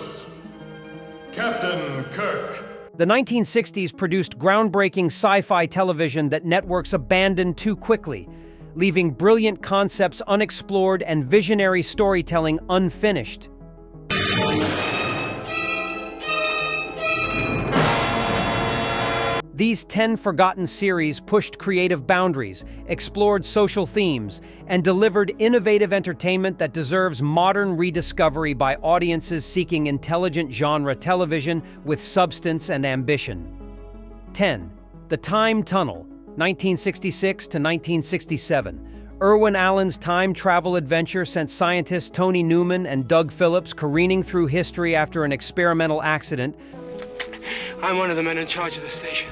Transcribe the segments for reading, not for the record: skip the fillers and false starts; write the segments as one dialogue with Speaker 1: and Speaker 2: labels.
Speaker 1: service, Captain Kirk.
Speaker 2: The 1960s produced groundbreaking sci-fi television that networks abandoned too quickly, leaving brilliant concepts unexplored and visionary storytelling unfinished. These 10 forgotten series pushed creative boundaries, explored social themes, and delivered innovative entertainment that deserves modern rediscovery by audiences seeking intelligent genre television with substance and ambition. 10. The Time Tunnel, 1966 to 1967. Irwin Allen's time travel adventure sent scientists Tony Newman and Doug Phillips careening through history after an experimental accident.
Speaker 3: I'm one of the men in charge of the station.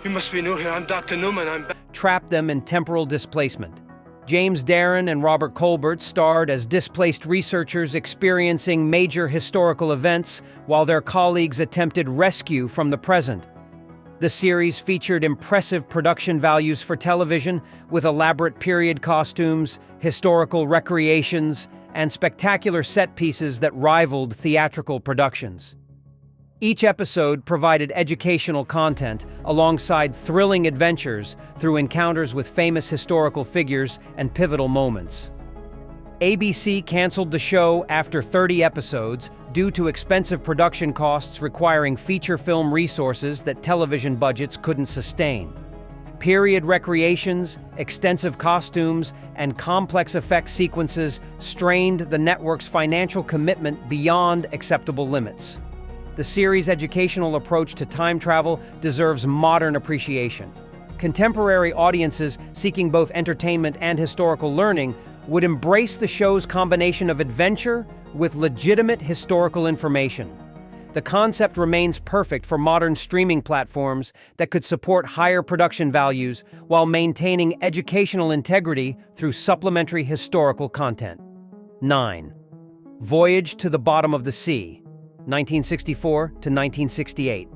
Speaker 3: You must be new here. I'm Dr. Newman.
Speaker 2: Trapped them in temporal displacement. James Darren and Robert Colbert starred as displaced researchers experiencing major historical events while their colleagues attempted rescue from the present. The series featured impressive production values for television, with elaborate period costumes, historical recreations, and spectacular set pieces that rivaled theatrical productions. Each episode provided educational content alongside thrilling adventures through encounters with famous historical figures and pivotal moments. ABC canceled the show after 30 episodes due to expensive production costs requiring feature film resources that television budgets couldn't sustain. Period recreations, extensive costumes, and complex effect sequences strained the network's financial commitment beyond acceptable limits. The series' educational approach to time travel deserves modern appreciation. Contemporary audiences seeking both entertainment and historical learning would embrace the show's combination of adventure with legitimate historical information. The concept remains perfect for modern streaming platforms that could support higher production values while maintaining educational integrity through supplementary historical content. 9. Voyage to the Bottom of the Sea, 1964 to 1968.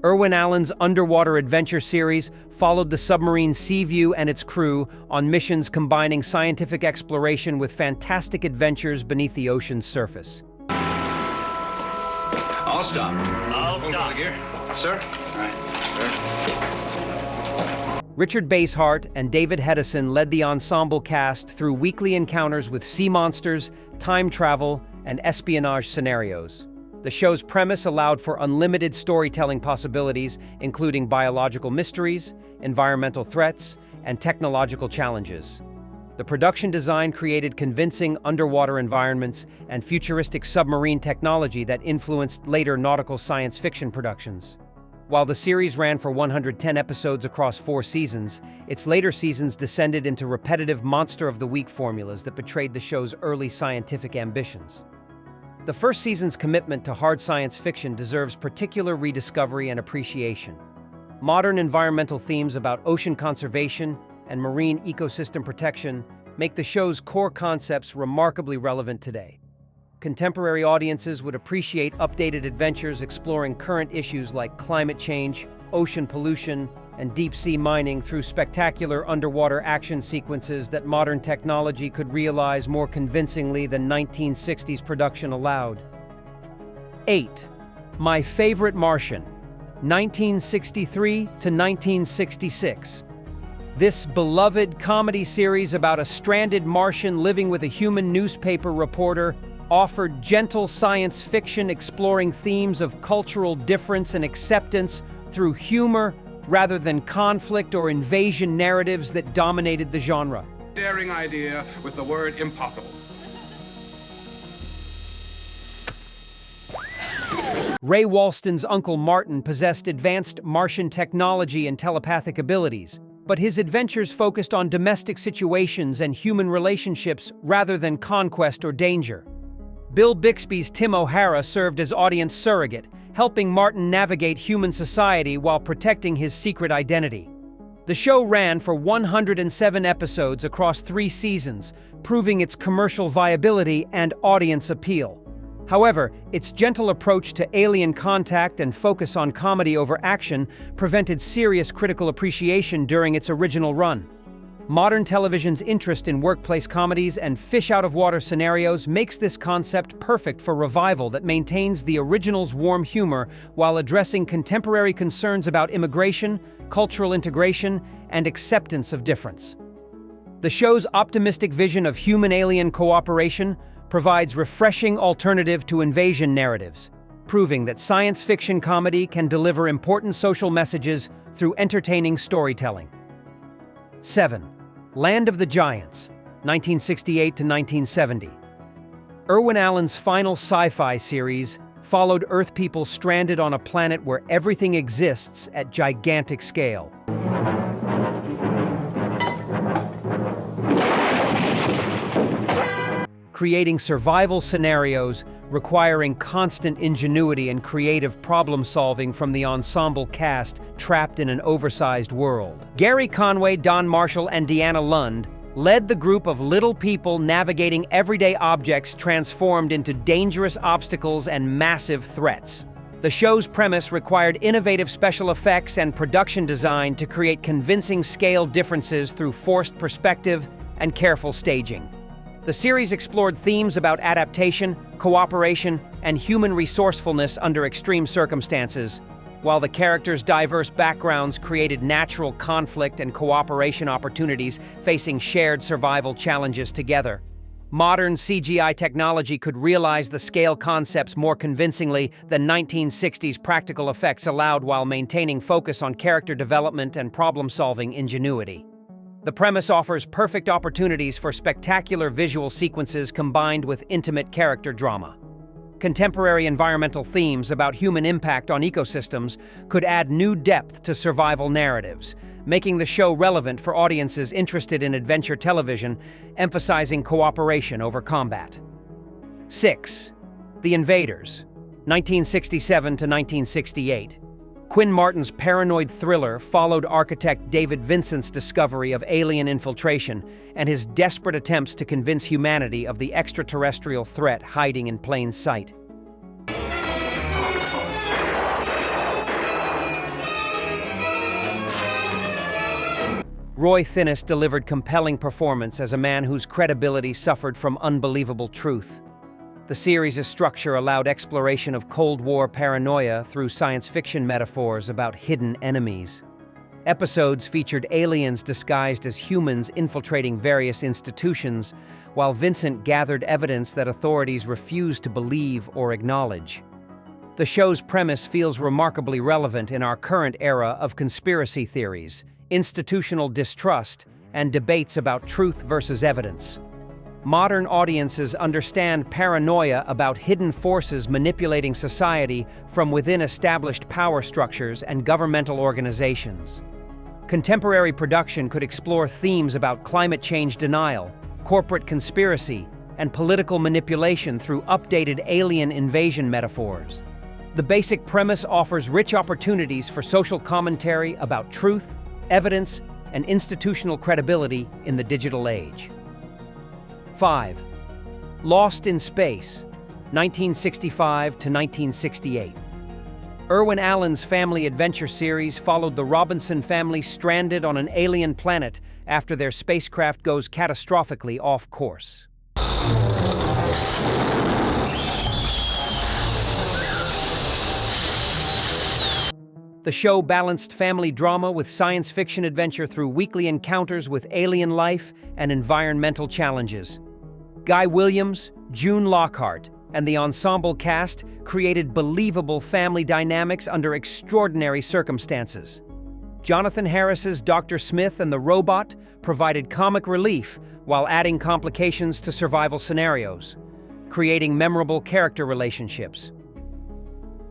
Speaker 2: Irwin Allen's underwater adventure series followed the submarine Seaview and its crew on missions combining scientific exploration with fantastic adventures beneath the ocean's surface.
Speaker 4: I'll stop.
Speaker 5: I'll stop.
Speaker 4: Gear. Sir? All right. Sir.
Speaker 2: Richard Basehart and David Hedison led the ensemble cast through weekly encounters with sea monsters, time travel, and espionage scenarios. The show's premise allowed for unlimited storytelling possibilities, including biological mysteries, environmental threats, and technological challenges. The production design created convincing underwater environments and futuristic submarine technology that influenced later nautical science fiction productions. While the series ran for 110 episodes across 4 seasons, its later seasons descended into repetitive Monster of the Week formulas that betrayed the show's early scientific ambitions. The first season's commitment to hard science fiction deserves particular rediscovery and appreciation. Modern environmental themes about ocean conservation and marine ecosystem protection make the show's core concepts remarkably relevant today. Contemporary audiences would appreciate updated adventures exploring current issues like climate change, ocean pollution, and deep-sea mining through spectacular underwater action sequences that modern technology could realize more convincingly than 1960s production allowed. 8. My Favorite Martian, 1963 to 1966. This beloved comedy series about a stranded Martian living with a human newspaper reporter offered gentle science fiction exploring themes of cultural difference and acceptance through humor rather than conflict or invasion narratives that dominated the genre.
Speaker 6: Daring idea with the word impossible.
Speaker 2: Ray Walston's Uncle Martin possessed advanced Martian technology and telepathic abilities, but his adventures focused on domestic situations and human relationships rather than conquest or danger. Bill Bixby's Tim O'Hara served as audience surrogate, helping Martin navigate human society while protecting his secret identity. The show ran for 107 episodes across 3 seasons, proving its commercial viability and audience appeal. However, its gentle approach to alien contact and focus on comedy over action prevented serious critical appreciation during its original run. Modern television's interest in workplace comedies and fish-out-of-water scenarios makes this concept perfect for revival that maintains the original's warm humor while addressing contemporary concerns about immigration, cultural integration, and acceptance of difference. The show's optimistic vision of human-alien cooperation provides refreshing alternative to invasion narratives, proving that science fiction comedy can deliver important social messages through entertaining storytelling. 7. Land of the Giants, 1968 to 1970. Irwin Allen's final sci-fi series followed Earth people stranded on a planet where everything exists at gigantic scale. Creating survival scenarios requiring constant ingenuity and creative problem-solving from the ensemble cast trapped in an oversized world. Gary Conway, Don Marshall, and Deanna Lund led the group of little people navigating everyday objects transformed into dangerous obstacles and massive threats. The show's premise required innovative special effects and production design to create convincing scale differences through forced perspective and careful staging. The series explored themes about adaptation, cooperation, and human resourcefulness under extreme circumstances, while the characters' diverse backgrounds created natural conflict and cooperation opportunities facing shared survival challenges together. Modern CGI technology could realize the scale concepts more convincingly than 1960s practical effects allowed while maintaining focus on character development and problem-solving ingenuity. The premise offers perfect opportunities for spectacular visual sequences combined with intimate character drama. Contemporary environmental themes about human impact on ecosystems could add new depth to survival narratives, making the show relevant for audiences interested in adventure television, emphasizing cooperation over combat. 6. The Invaders, 1967 to 1968. Quinn Martin's paranoid thriller followed architect David Vincent's discovery of alien infiltration and his desperate attempts to convince humanity of the extraterrestrial threat hiding in plain sight. Roy Thinnis delivered compelling performance as a man whose credibility suffered from unbelievable truth. The series' structure allowed exploration of Cold War paranoia through science fiction metaphors about hidden enemies. Episodes featured aliens disguised as humans infiltrating various institutions, while Vincent gathered evidence that authorities refused to believe or acknowledge. The show's premise feels remarkably relevant in our current era of conspiracy theories, institutional distrust, and debates about truth versus evidence. Modern audiences understand paranoia about hidden forces manipulating society from within established power structures and governmental organizations. Contemporary production could explore themes about climate change denial, corporate conspiracy, and political manipulation through updated alien invasion metaphors. The basic premise offers rich opportunities for social commentary about truth, evidence, and institutional credibility in the digital age. 5. Lost in Space, 1965 to 1968. Irwin Allen's family adventure series followed the Robinson family stranded on an alien planet after their spacecraft goes catastrophically off course. The show balanced family drama with science fiction adventure through weekly encounters with alien life and environmental challenges. Guy Williams, June Lockhart, and the ensemble cast created believable family dynamics under extraordinary circumstances. Jonathan Harris's Dr. Smith and the Robot provided comic relief while adding complications to survival scenarios, creating memorable character relationships.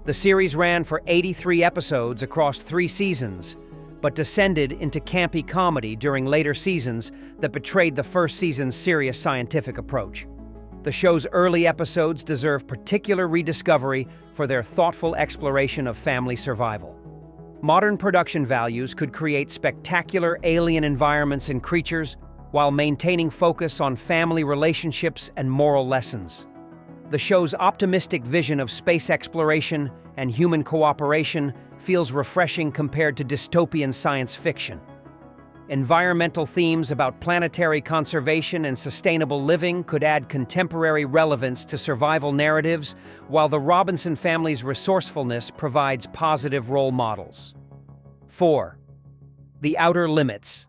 Speaker 2: The series ran for 83 episodes across 3 seasons, but descended into campy comedy during later seasons that betrayed the first season's serious scientific approach. The show's early episodes deserve particular rediscovery for their thoughtful exploration of family survival. Modern production values could create spectacular alien environments and creatures while maintaining focus on family relationships and moral lessons. The show's optimistic vision of space exploration and human cooperation feels refreshing compared to dystopian science fiction. Environmental themes about planetary conservation and sustainable living could add contemporary relevance to survival narratives, while the Robinson family's resourcefulness provides positive role models. 4. The Outer Limits.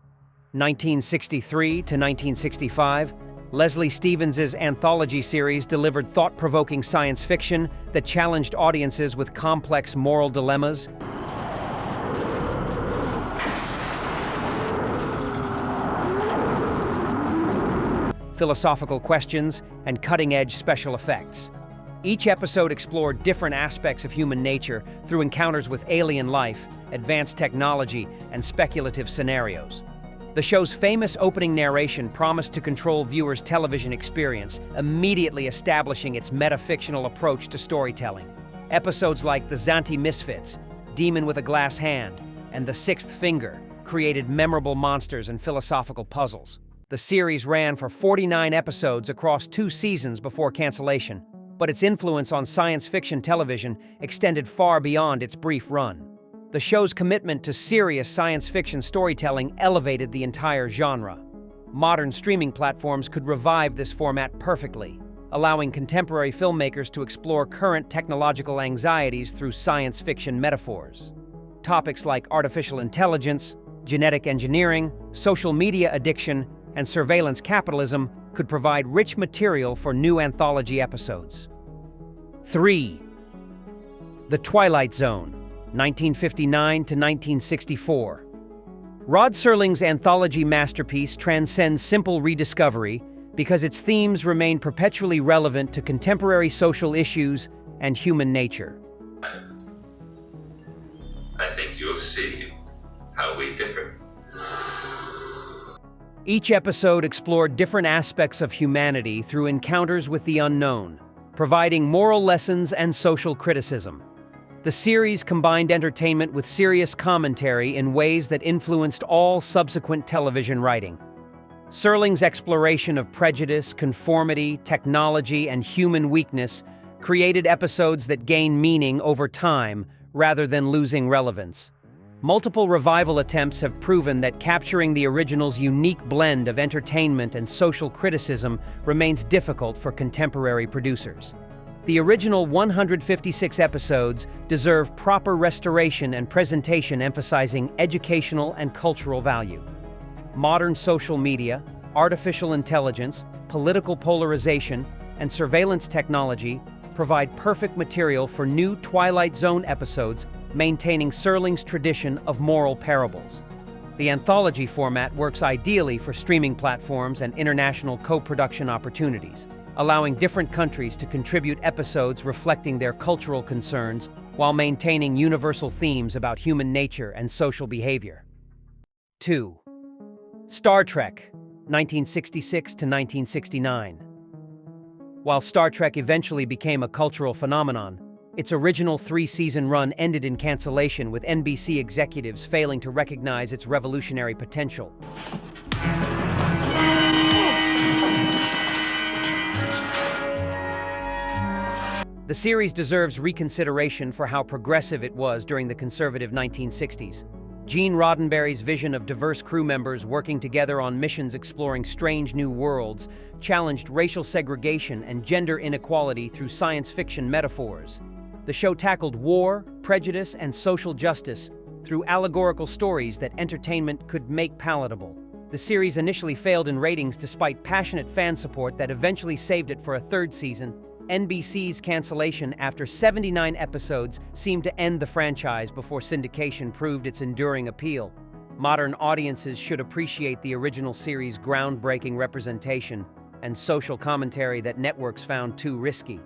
Speaker 2: 1963 to 1965, Leslie Stevens' anthology series delivered thought-provoking science fiction that challenged audiences with complex moral dilemmas. Philosophical questions, and cutting-edge special effects. Each episode explored different aspects of human nature through encounters with alien life, advanced technology, and speculative scenarios. The show's famous opening narration promised to control viewers' television experience, immediately establishing its metafictional approach to storytelling. Episodes like The Zanti Misfits, Demon with a Glass Hand, and The Sixth Finger created memorable monsters and philosophical puzzles. The series ran for 49 episodes across 2 seasons before cancellation, but its influence on science fiction television extended far beyond its brief run. The show's commitment to serious science fiction storytelling elevated the entire genre. Modern streaming platforms could revive this format perfectly, allowing contemporary filmmakers to explore current technological anxieties through science fiction metaphors. Topics like artificial intelligence, genetic engineering, social media addiction, and surveillance capitalism could provide rich material for new anthology episodes. 3. The Twilight Zone, 1959 to 1964. Rod Serling's anthology masterpiece transcends simple rediscovery because its themes remain perpetually relevant to contemporary social issues and human nature.
Speaker 5: I think you'll see how we differ.
Speaker 2: Each episode explored different aspects of humanity through encounters with the unknown, providing moral lessons and social criticism. The series combined entertainment with serious commentary in ways that influenced all subsequent television writing. Serling's exploration of prejudice, conformity, technology, and human weakness created episodes that gain meaning over time rather than losing relevance. Multiple revival attempts have proven that capturing the original's unique blend of entertainment and social criticism remains difficult for contemporary producers. The original 156 episodes deserve proper restoration and presentation emphasizing educational and cultural value. Modern social media, artificial intelligence, political polarization, and surveillance technology provide perfect material for new Twilight Zone episodes, maintaining Serling's tradition of moral parables. The anthology format works ideally for streaming platforms and international co-production opportunities, allowing different countries to contribute episodes reflecting their cultural concerns while maintaining universal themes about human nature and social behavior. 2. Star Trek, 1966 to 1969. While Star Trek eventually became a cultural phenomenon, its original 3-season run ended in cancellation, with NBC executives failing to recognize its revolutionary potential. The series deserves reconsideration for how progressive it was during the conservative 1960s. Gene Roddenberry's vision of diverse crew members working together on missions exploring strange new worlds challenged racial segregation and gender inequality through science fiction metaphors. The show tackled war, prejudice, and social justice through allegorical stories that entertainment could make palatable. The series initially failed in ratings despite passionate fan support that eventually saved it for a 3rd season. NBC's cancellation after 79 episodes seemed to end the franchise before syndication proved its enduring appeal. Modern audiences should appreciate the original series' groundbreaking representation and social commentary that networks found too risky.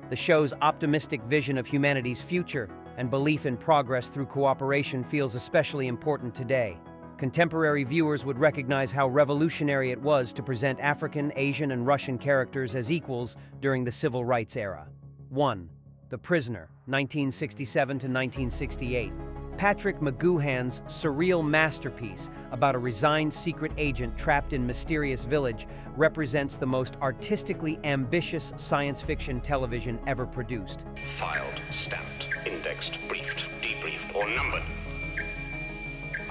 Speaker 2: The show's optimistic vision of humanity's future and belief in progress through cooperation feels especially important today. Contemporary viewers would recognize how revolutionary it was to present African, Asian, and Russian characters as equals during the civil rights era. 1. The Prisoner, 1967 to 1968. Patrick McGoohan's surreal masterpiece about a resigned secret agent trapped in mysterious village represents the most artistically ambitious science fiction television ever produced.
Speaker 7: Filed, stamped, indexed, briefed, debriefed, or numbered.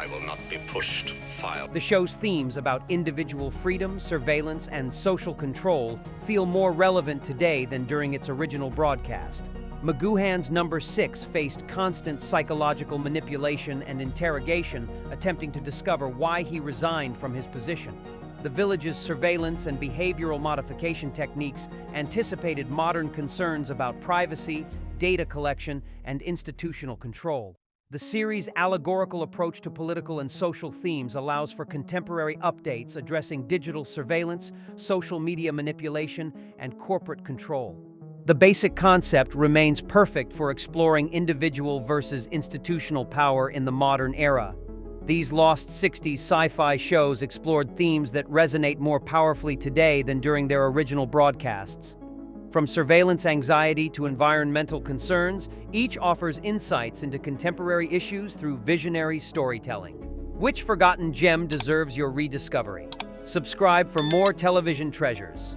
Speaker 7: I will not be pushed. File.
Speaker 2: The show's themes about individual freedom, surveillance, and social control feel more relevant today than during its original broadcast. McGoohan's number 6 faced constant psychological manipulation and interrogation, attempting to discover why he resigned from his position. The village's surveillance and behavioral modification techniques anticipated modern concerns about privacy, data collection, and institutional control. The series' allegorical approach to political and social themes allows for contemporary updates addressing digital surveillance, social media manipulation, and corporate control. The basic concept remains perfect for exploring individual versus institutional power in the modern era. These lost 60s sci-fi shows explored themes that resonate more powerfully today than during their original broadcasts. From surveillance anxiety to environmental concerns, each offers insights into contemporary issues through visionary storytelling. Which forgotten gem deserves your rediscovery? Subscribe for more television treasures.